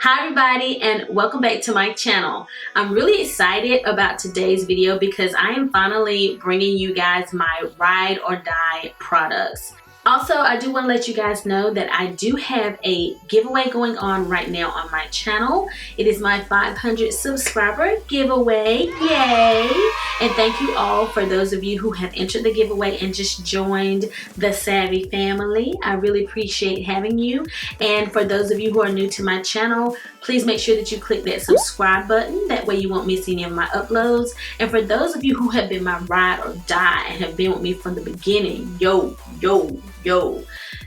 Hi everybody, and welcome back to my channel. I'm really excited about today's video because I am finally bringing you guys my ride or die products. Also, I do want to let you guys know that I do have a giveaway going on right now on my channel. It is my 500 subscriber giveaway. Yay! And thank you all for those of you who have entered the giveaway and just joined the Savvy family. I really appreciate having you. And for those of you who are new to my channel, please make sure that you click that subscribe button. That way you won't miss any of my uploads. And for those of you who have been my ride or die and have been with me from the beginning, yo,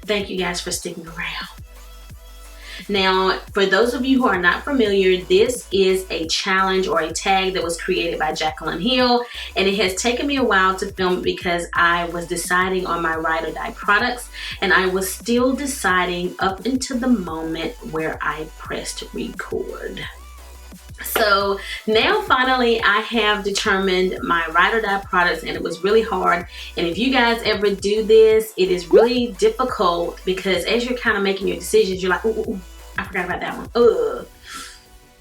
thank you guys for sticking around. Now, for those of you who are not familiar, this is a challenge or a tag that was created by Jaclyn Hill, and it has taken me a while to film it because I was deciding on my ride or die products, and I was still deciding up until the moment where I pressed record. So now finally I have determined my ride or die products, and it was really hard. And if you guys ever do this, it is really difficult because as you're kind of making your decisions, you're like, ooh, I forgot about that one.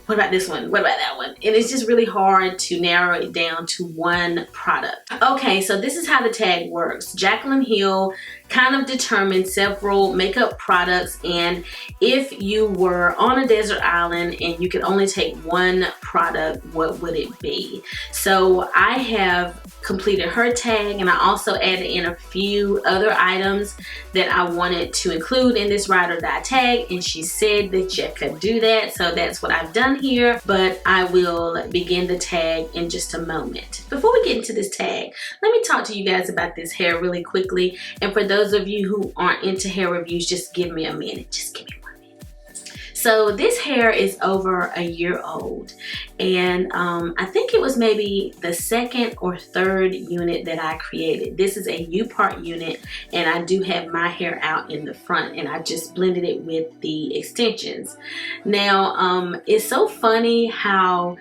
What about this one? What about that one? And it's just really hard to narrow it down to one product. Okay, so this is how the tag works. Jaclyn Hill kind of determined several makeup products, and if you were on a desert island and you could only take one product, what would it be? So I have completed her tag, and I also added in a few other items that I wanted to include in this ride or die tag, and she said that you could do that, so that's what I've done here. But I will begin the tag in just a moment. Before we get into this tag, let me talk to you guys about this hair really quickly, and for those of you who aren't into hair reviews, just give me a minute. Just give me 1 minute. So this hair is over a year old, and I think it was maybe the second or third unit that I created. This is a U-part unit, and I do have my hair out in the front, and I just blended it with the extensions. Now, it's so funny how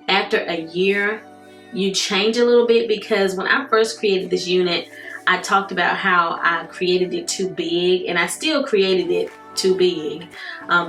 after a year you change a little bit, because when I first created this unit, I talked about how I created it too big, and I still created it too big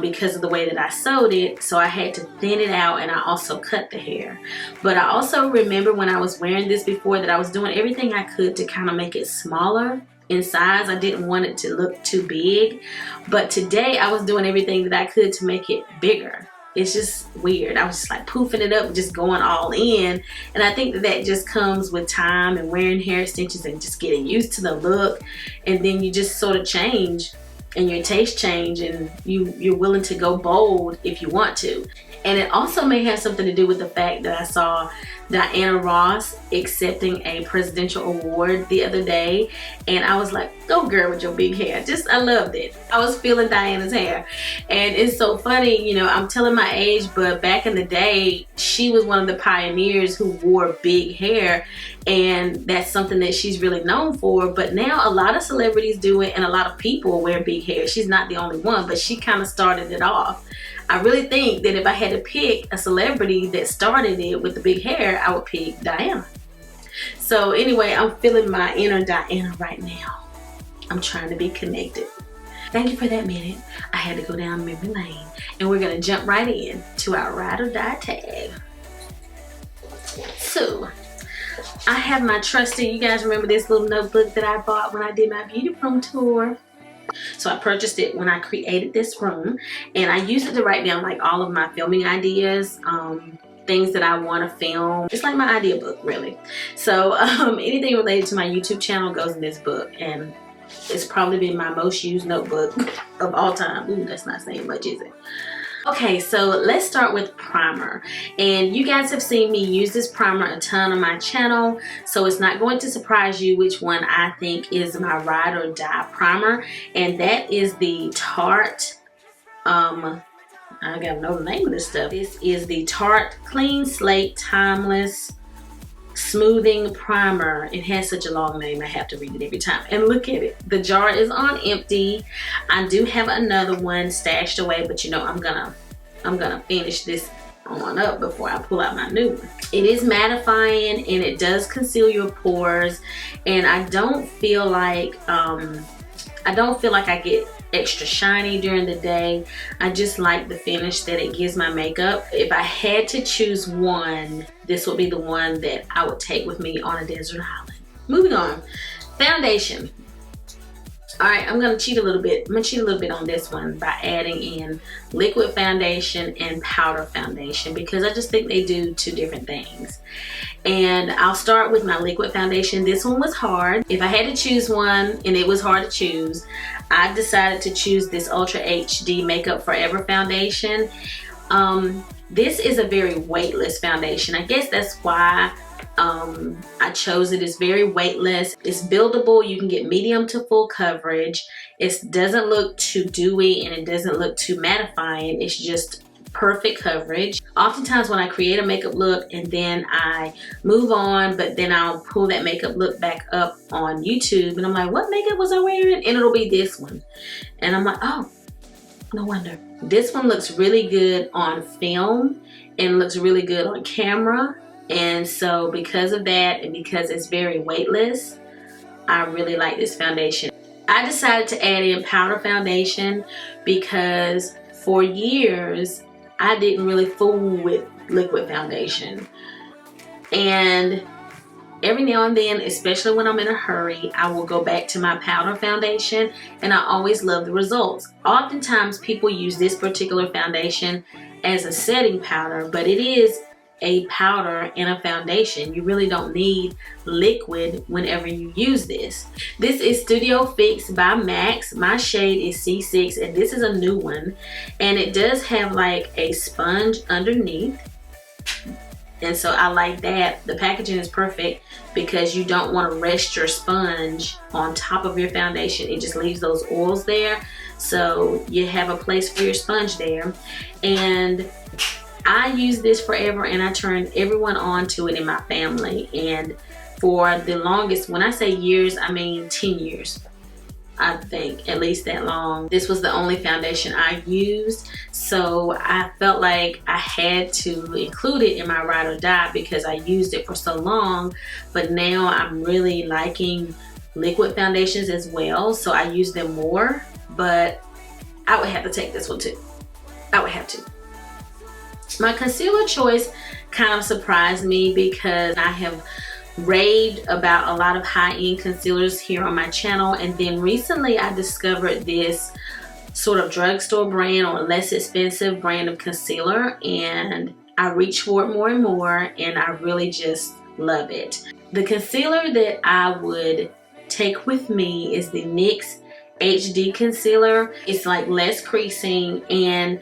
because of the way that I sewed it, so I had to thin it out, and I also cut the hair. But I also remember when I was wearing this before that I was doing everything I could to kind of make it smaller in size. I didn't want it to look too big, but today I was doing everything that I could to make it bigger. It's just weird. I was just like poofing it up, just going all in. And I think that just comes with time and wearing hair extensions and just getting used to the look. And then you just sort of change and your taste change, and you're willing to go bold if you want to. And it also may have something to do with the fact that I saw Diana Ross accepting a presidential award the other day, and I was like, go girl with your big hair. I loved it. I was feeling Diana's hair. And it's so funny, you know, I'm telling my age, but back in the day, she was one of the pioneers who wore big hair, and that's something that she's really known for. But now a lot of celebrities do it, and a lot of people wear big hair. She's not the only one, but she kind of started it off. I really think that if I had to pick a celebrity that started it with the big hair, I would pick Diana. So anyway, I'm feeling my inner Diana right now. I'm trying to be connected. Thank you for that minute. I had to go down memory lane, and we're gonna jump right in to our ride or die tag. So I have my trusty, you guys remember this little notebook that I bought when I did my beauty room tour? So I purchased it when I created this room, and I used it to write down like all of my filming ideas, things that I want to film. It's like my idea book, really. So anything related to my YouTube channel goes in this book, and it's probably been my most used notebook of all time. Ooh, that's not saying much, is it? Okay, so let's start with primer. And you guys have seen me use this primer a ton on my channel, so it's not going to surprise you which one I think is my ride or die primer. And that is the Tarte, I gotta know the name of this stuff. This is the Tarte Clean Slate Timeless Smoothing Primer. It has such a long name, I have to read it every time. And look at it, the jar is on empty. I do have another one stashed away, but you know, I'm gonna finish this on up before I pull out my new one. It is mattifying, and it does conceal your pores, and I don't feel like I get extra shiny during the day. I just like the finish that it gives my makeup. If I had to choose one, this would be the one that I would take with me on a desert island. Moving on, foundation. All right, I'm gonna cheat a little bit. I'm gonna cheat a little bit on this one by adding in liquid foundation and powder foundation because I just think they do two different things. And I'll start with my liquid foundation. This one was hard. If I had to choose one, and it was hard to choose, I decided to choose this Ultra HD Makeup Forever foundation. This is a very weightless foundation. I guess that's why I chose it. It's very weightless. It's buildable. You can get medium to full coverage. It doesn't look too dewy and it doesn't look too mattifying. It's just perfect coverage. Oftentimes when I create a makeup look and then I move on, but then I'll pull that makeup look back up on YouTube and I'm like, what makeup was I wearing? And it'll be this one. And I'm like, oh, no wonder. This one looks really good on film and looks really good on camera. And so because of that and because it's very weightless, I really like this foundation. I decided to add in powder foundation because for years I didn't really fool with liquid foundation. And every now and then, especially when I'm in a hurry, I will go back to my powder foundation and I always love the results. Oftentimes people use this particular foundation as a setting powder, but it is a powder and a foundation. You really don't need liquid whenever you use this. This is Studio Fix by Max. My shade is C6 and this is a new one. And it does have like a sponge underneath. And so I like that. The packaging is perfect because you don't want to rest your sponge on top of your foundation. It just leaves those oils there. So you have a place for your sponge there. And I use this forever and I turned everyone on to it in my family. And for the longest, when I say years, I mean 10 years. I think at least that long. This was the only foundation I used. So I felt like I had to include it in my ride or die because I used it for so long. But now I'm really liking liquid foundations as well. So I use them more, but I would have to take this one too. I would have to. My concealer choice kind of surprised me because I have raved about a lot of high-end concealers here on my channel, and then recently I discovered this sort of drugstore brand or less expensive brand of concealer, and I reach for it more and more and I really just love it. The concealer that I would take with me is the NYX HD concealer. It's like less creasing and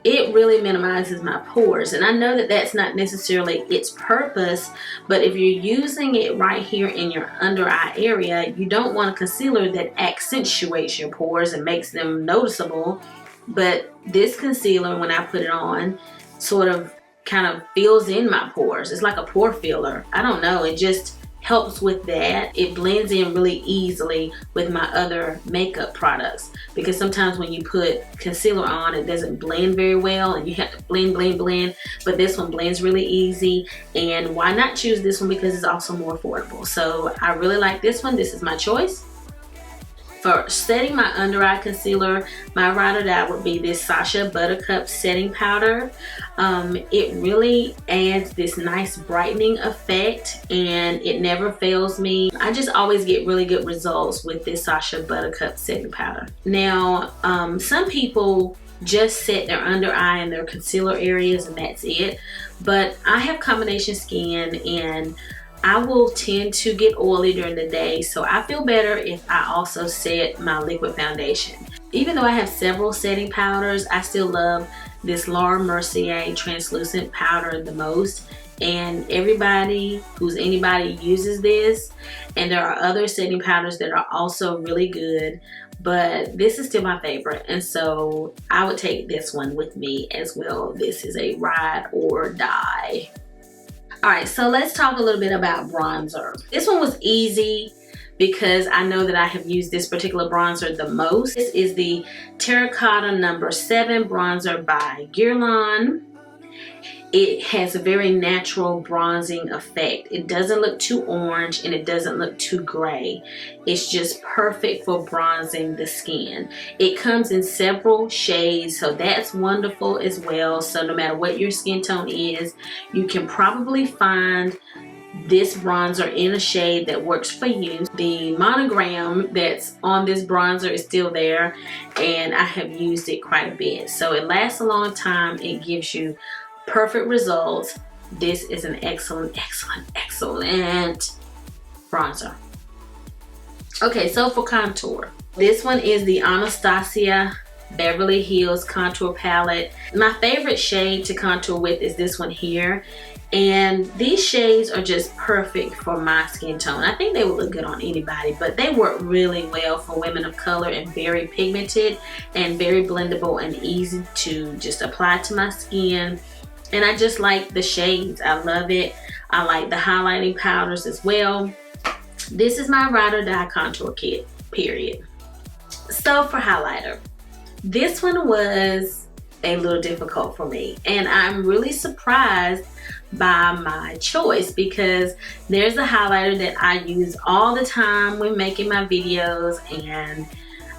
it really minimizes my pores. And I know that that's not necessarily its purpose, but if you're using it right here in your under eye area, you don't want a concealer that accentuates your pores and makes them noticeable. But this concealer, when I put it on, sort of kind of fills in my pores. It's like a pore filler. I don't know, it just helps with that. It blends in really easily with my other makeup products because sometimes when you put concealer on, it doesn't blend very well and you have to blend, but this one blends really easy. And why not choose this one? Because it's also more affordable. So I really like this one. This is my choice. For setting my under eye concealer, my ride or die would be this Sacha Buttercup setting powder. It really adds this nice brightening effect and it never fails me. I just always get really good results with this Sacha Buttercup setting powder. Now, some people just set their under eye and their concealer areas and that's it. But I have combination skin and I will tend to get oily during the day, so I feel better if I also set my liquid foundation. Even though I have several setting powders, I still love this Laura Mercier translucent powder the most. And anybody uses this, and there are other setting powders that are also really good, but this is still my favorite, and so I would take this one with me as well. This is a ride or die. Alright, so let's talk a little bit about bronzer. This one was easy because I know that I have used this particular bronzer the most. This is the Terracotta No. 7 bronzer by Jaclyn. it has a very natural bronzing effect. It doesn't look too orange and it doesn't look too gray. It's just perfect for bronzing the skin. It comes in several shades, so that's wonderful as well. So no matter what your skin tone is, you can probably find this bronzer in a shade that works for you. The monogram that's on this bronzer is still there, and I have used it quite a bit. So it lasts a long time. It gives you perfect results. This is an excellent bronzer. Okay, so for contour, this one is the Anastasia Beverly Hills contour palette. My favorite shade to contour with is this one here, and these shades are just perfect for my skin tone. I think they would look good on anybody, but they work really well for women of color and very pigmented and very blendable and easy to just apply to my skin. And I just like the shades. I love it. I like the highlighting powders as well. This is my ride or die contour kit, period. So for highlighter, this one was a little difficult for me, and I'm really surprised by my choice because there's a highlighter that I use all the time when making my videos, and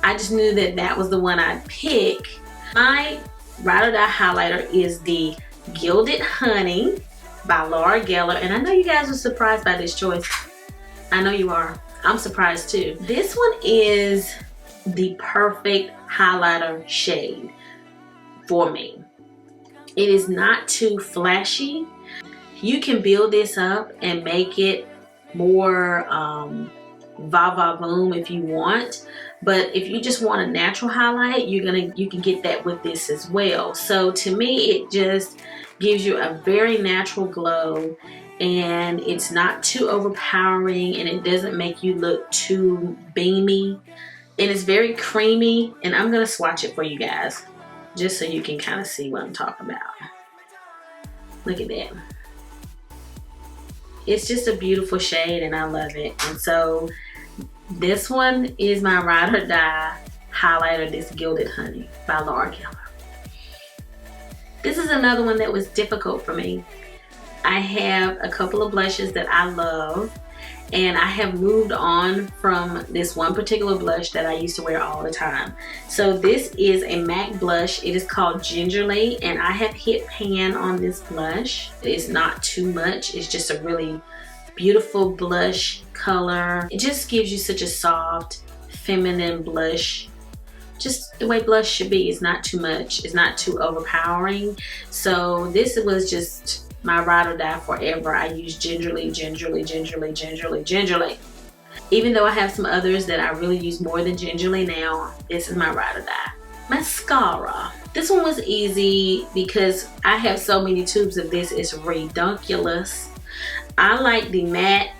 I just knew that that was the one I'd pick. My ride or die highlighter is the Gilded Honey by Laura Geller, and I know you guys are surprised by this choice. I know you are. I'm surprised too. This one is the perfect highlighter shade for me. It is not too flashy. You can build this up and make it more va-va-voom if you want, but if you just want a natural highlight, you can get that with this as well. So to me, it just gives you a very natural glow, and it's not too overpowering, and it doesn't make you look too beamy, and it's very creamy. And I'm gonna swatch it for you guys just so you can kind of see what I'm talking about. Look at that. It's just a beautiful shade, and I love it. And so this one is my ride or die highlighter, this Gilded Honey by Laura Geller. This is another one that was difficult for me. I have a couple of blushes that I love, and I have moved on from this one particular blush that I used to wear all the time. So this is a MAC blush. It is called Gingerly, and I have hit pan on this blush. It's not too much. It's just a really beautiful blush color. It just gives you such a soft, feminine blush. Just the way blush should be. It's not too much. It's not too overpowering. So this was just my ride or die forever. I use Gingerly. Even though I have some others that I really use more than Gingerly now, this is my ride or die. Mascara. This one was easy because I have so many tubes of this. It's redunculous. I like the matte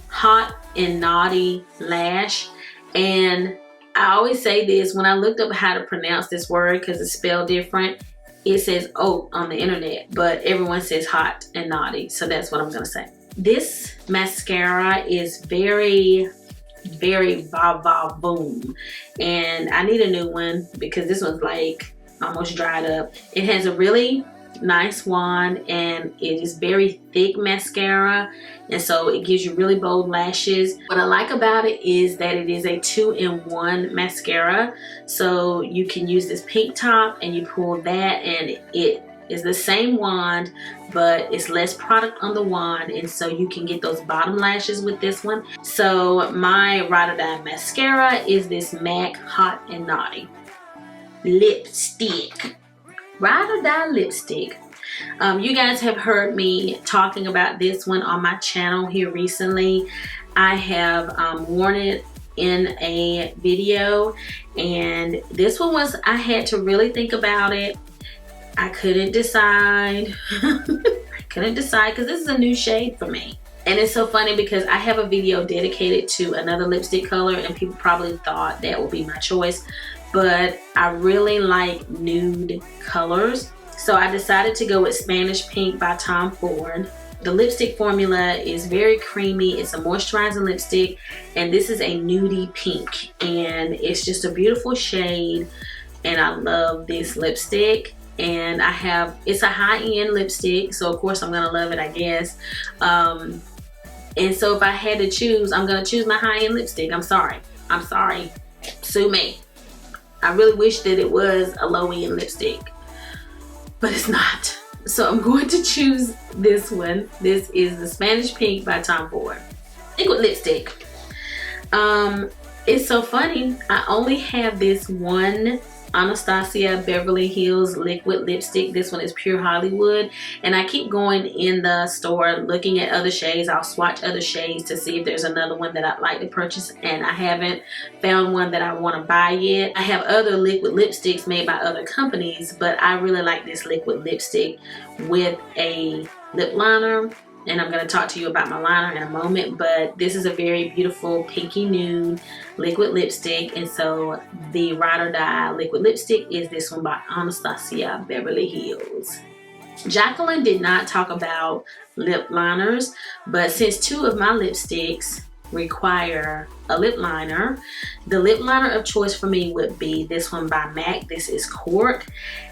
Hot and Naughty Lash, and I always say this when I looked up how to pronounce this word because it's spelled different. It says oat on the internet, but everyone says hot and naughty, so that's what I'm gonna say. This mascara is very va-va-voom, and I need a new one because this one's like almost dried up. It has a really nice wand, and it is very thick mascara, and so it gives you really bold lashes. What I like about it is that it is a 2-in-1 mascara, so you can use this pink top and you pull that, and it is the same wand, but it's less product on the wand, and so you can get those bottom lashes with this one. So my ride or die mascara is this MAC Hot and Naughty lipstick. Ride or die lipstick. You guys have heard me talking about this one on my channel here recently. I have worn it in a video, and this one was, I had to really think about it. I couldn't decide. I couldn't decide because this is a new shade for me. And it's so funny because I have a video dedicated to another lipstick color, and people probably thought that would be my choice, but I really like nude colors. So I decided to go with Spanish Pink by Tom Ford. The lipstick formula is very creamy. It's a moisturizing lipstick, and this is a nudie pink, and it's just a beautiful shade, and I love this lipstick. and it's a high-end lipstick, so of course I'm gonna love it, I guess. And so if I had to choose, I'm gonna choose my high-end lipstick. I'm sorry, sue me. I really wish that it was a low-end lipstick, but it's not. So I'm going to choose this one. This is the Spanish Pink by Tom Ford liquid lipstick. It's so funny, I only have this one Anastasia Beverly Hills liquid lipstick. This one is Pure Hollywood, and I keep going in the store looking at other shades. I'll swatch other shades to see if there's another one that I'd like to purchase, and I haven't found one that I want to buy yet. I have other liquid lipsticks made by other companies, but I really like this liquid lipstick with a lip liner, and I'm going to talk to you about my liner in a moment. But this is a very beautiful pinky nude liquid lipstick, and so the Ride or Die liquid lipstick is this one by Anastasia Beverly Hills. Jaclyn did not talk about lip liners, but since two of my lipsticks require a lip liner, the lip liner of choice for me would be this one by MAC. This is Cork,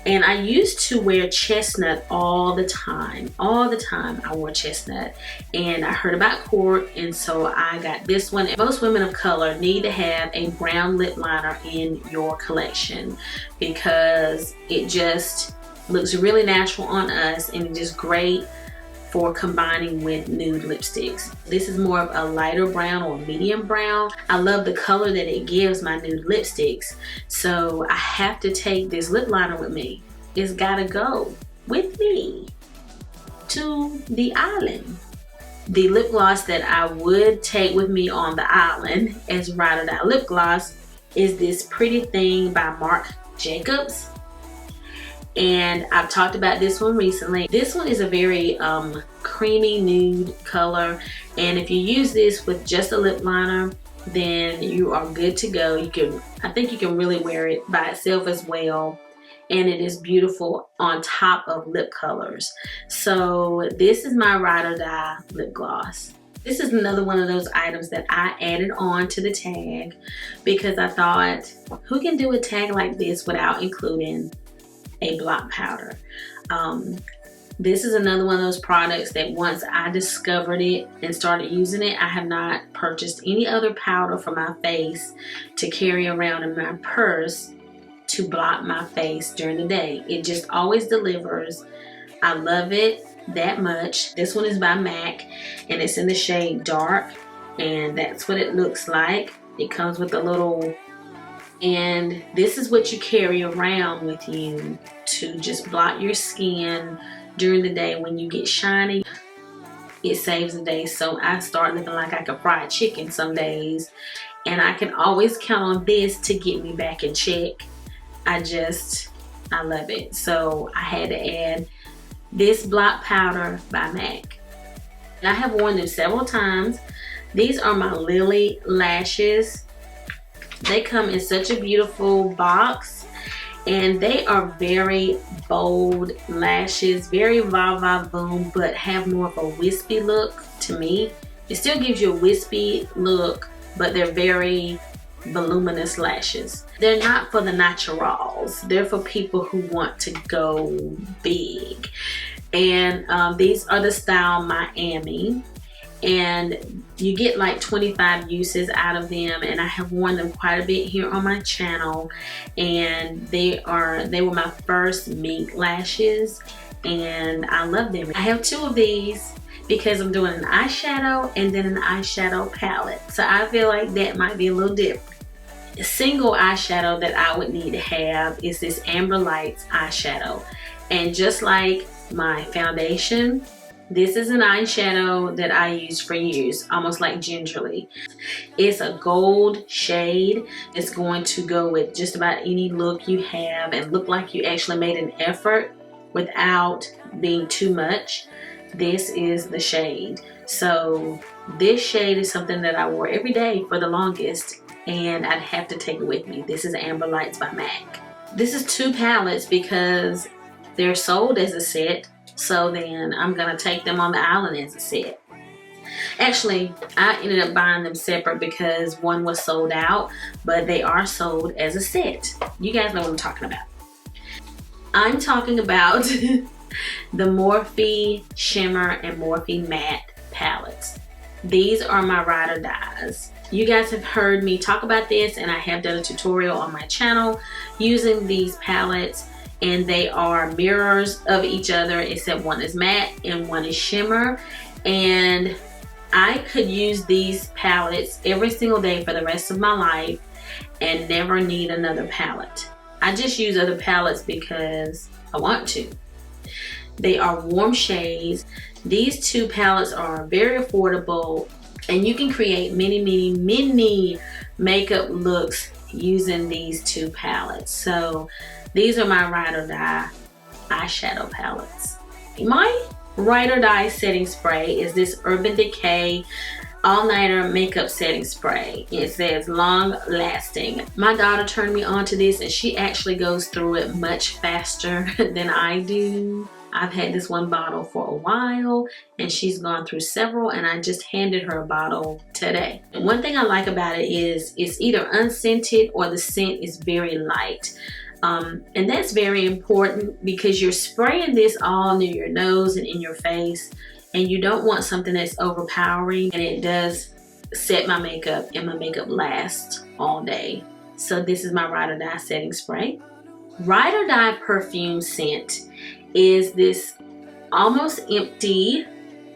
and I used to wear chestnut all the time. I wore chestnut, and I heard about Cork, and so I got this one. Most women of color need to have a brown lip liner in your collection because it just looks really natural on us and just great for combining with nude lipsticks. This is more of a lighter brown or medium brown. I love the color that it gives my nude lipsticks, so I have to take this lip liner with me. It's gotta go with me to the island. The lip gloss that I would take with me on the island as Ride or Die lip gloss is this Pretty Thing by Marc Jacobs. And I've talked about this one recently. This one is a very creamy nude color, and if you use this with just a lip liner, then you are good to go. I think you can really wear it by itself as well, and it is beautiful on top of lip colors. So this is my Ride or Die lip gloss. This is another one of those items that I added on to the tag because I thought, who can do a tag like this without including a blot powder? This is another one of those products that once I discovered it and started using it, I have not purchased any other powder for my face to carry around in my purse to blot my face during the day. It just always delivers. I love it that much. This one is by MAC, and it's in the shade Dark, and that's what it looks like. It comes with a little, and this is what you carry around with you to just blot your skin during the day when you get shiny. It saves the day, so I start looking like I could fry chicken some days, and I can always count on this to get me back in check. I love it. So I had to add this blot powder by MAC. And I have worn them several times. These are my Lily lashes. They come in such a beautiful box, and they are very bold lashes, very va va boom, but have more of a wispy look to me. It still gives you a wispy look, but they're very voluminous lashes. They're not for the naturals. They're for people who want to go big. And these are the style Miami, and you get like 25 uses out of them, and I have worn them quite a bit here on my channel, and they were my first mink lashes, and I love them. I have two of these because I'm doing an eyeshadow and then an eyeshadow palette, so I feel like that might be a little different. The single eyeshadow that I would need to have is this Amber Lights eyeshadow, and just like my foundation, this is an eyeshadow that I used for years, almost like gingerly. It's a gold shade. It's going to go with just about any look you have and look like you actually made an effort without being too much. This is the shade. So this shade is something that I wore every day for the longest, and I'd have to take it with me. This is Amber Lights by MAC. This is 2 palettes because they're sold as a set. So then I'm gonna take them on the island as a set. Actually, I ended up buying them separate because one was sold out, but they are sold as a set. You guys know what I'm talking about. I'm talking about the Morphe Shimmer and Morphe Matte palettes. These are my ride or dies. You guys have heard me talk about this, and I have done a tutorial on my channel using these palettes, and they are mirrors of each other except one is matte and one is shimmer. And I could use these palettes every single day for the rest of my life and never need another palette. I just use other palettes because I want to. They are warm shades. These two palettes are very affordable, and you can create many makeup looks using these two palettes. So these are my ride or die eyeshadow palettes. My ride or die setting spray is this Urban Decay All Nighter Makeup Setting Spray. It says long lasting. My daughter turned me on to this, and she actually goes through it much faster than I do. I've had this one bottle for a while, and she's gone through several, and I just handed her a bottle today. And one thing I like about it is it's either unscented or the scent is very light. And that's very important because you're spraying this all near your nose and in your face, and you don't want something that's overpowering, and it does set my makeup, and my makeup lasts all day. So this is my ride or die setting spray. Ride or die perfume scent is this almost empty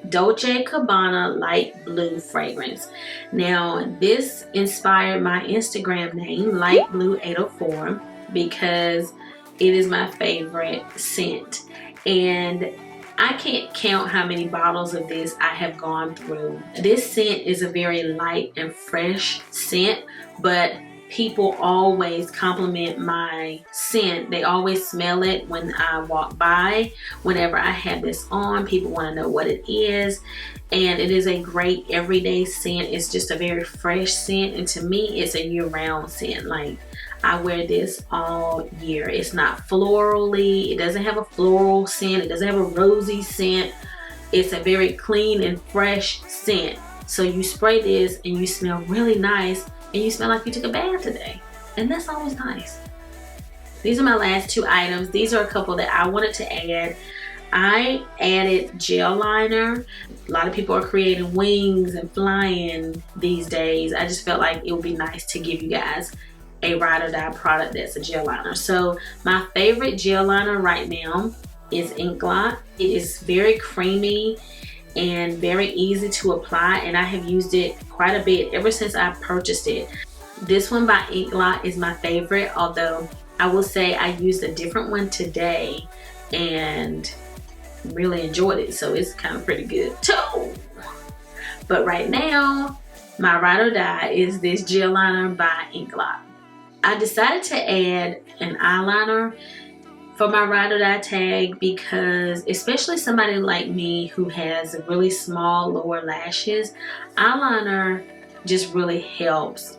Dolce & Gabbana light blue fragrance. Now this inspired my Instagram name, Light Blue 804, because it is my favorite scent, and I can't count how many bottles of this I have gone through. This scent is a very light and fresh scent, but people always compliment my scent. They always smell it when I walk by. Whenever I have this on, people want to know what it is, and it is a great everyday scent. It's just a very fresh scent, and to me it's a year-round scent. Like, I wear this all year. It's not florally. It doesn't have a floral scent. It doesn't have a rosy scent. It's a very clean and fresh scent. So you spray this and you smell really nice, and you smell like you took a bath today. And that's always nice. These are my last two items. These are a couple that I wanted to add. I added gel liner. A lot of people are creating wings and flying these days. I just felt like it would be nice to give you guys a ride or die product that's a gel liner. So my favorite gel liner right now is Ink Blot. It is very creamy and very easy to apply, and I have used it quite a bit ever since I purchased it. This one by Ink Blot is my favorite, although I will say I used a different one today and really enjoyed it, so it's kind of pretty good too. But right now my ride or die is this gel liner by Ink Blot. I decided to add an eyeliner for my ride or die tag because, especially somebody like me who has really small lower lashes, eyeliner just really helps.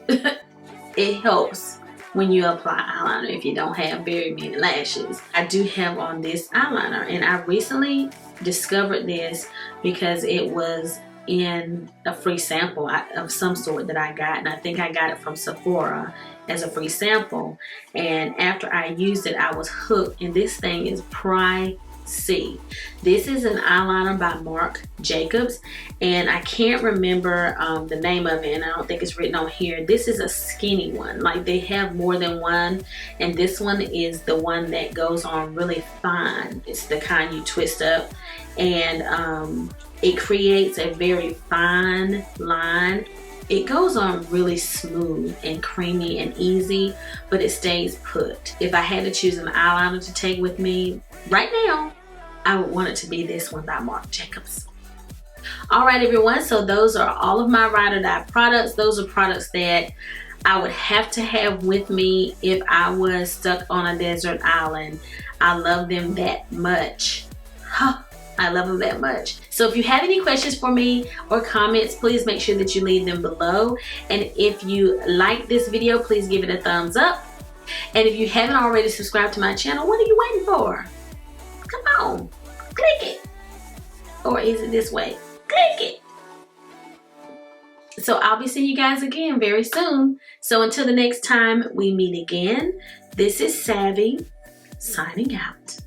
It helps when you apply eyeliner if you don't have very many lashes. I do have on this eyeliner, and I recently discovered this because it was in a free sample of some sort that I got, and I think I got it from Sephora as a free sample, and after I used it I was hooked, and this thing is pricey. This is an eyeliner by Marc Jacobs, and I can't remember the name of it, and I don't think it's written on here. This is a skinny one. Like, they have more than one, and this one is the one that goes on really fine. It's the kind you twist up, and it creates a very fine line. It goes on really smooth and creamy and easy, but it stays put. If I had to choose an eyeliner to take with me right now, I would want it to be this one by Marc Jacobs. Alright everyone, so those are all of my ride or die products. Those are products that I would have to have with me if I was stuck on a desert island. I love them that much. I love them that much. So if you have any questions for me or comments, please make sure that you leave them below. And if you like this video, please give it a thumbs up. And if you haven't already subscribed to my channel, what are you waiting for? Come on, click it. Or is it this way? Click it. So I'll be seeing you guys again very soon. So until the next time we meet again, this is Savvy signing out.